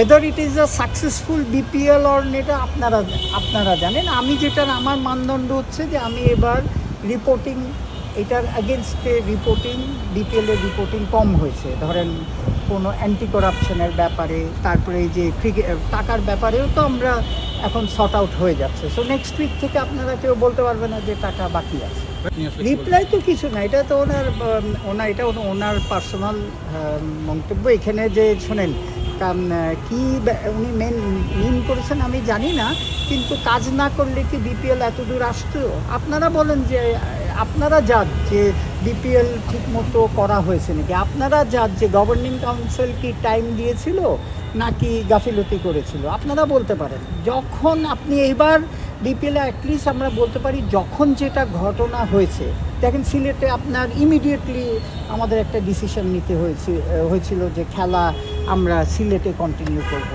whether it is a successful BPL or এটা আপনারা জানেন। আমি যেটার আমার মানদণ্ড হচ্ছে যে আমি এবার রিপোর্টিং এটার এগেনস্টে রিপোর্টিং বিপিএলের রিপোর্টিং কম হয়েছে, ধরেন কোনো অ্যান্টি করাপশনের ব্যাপারে, তারপরে এই যে টাকার ব্যাপারেও তো আমরা এখন শর্ট আউট হয়ে যাচ্ছে। সো নেক্সট উইক থেকে আপনারা কেউ বলতে পারবে না যে টাকা বাকি আছে। রিপ্লাই তো কিছু না, এটা তো এটা ওনার পার্সোনাল মন্তব্য। এখানে যে শোনেন কি উনি মিন করেছেন আমি জানি না, কিন্তু কাজ না করলে কি বিপিএল এত দূর আসতো? আপনারা বলেন যে আপনারা জাজ যে বিপিএল ঠিকমতো করা হয়েছে নাকি, আপনারা জাজ যে গভর্নিং কাউন্সিল কি টাইম দিয়েছিল নাকি গাফিলতি করেছিল, আপনারা বলতে পারেন। যখন আপনি এইবার বিপিএলে অ্যাটলিস্ট আমরা বলতে পারি যখন যেটা ঘটনা হয়েছে, দেখেন সিলেটে আপনার ইমিডিয়েটলি আমাদের একটা ডিসিশন নিতে হয়েছিল যে খেলা আমরা সিলেটে কন্টিনিউ করব।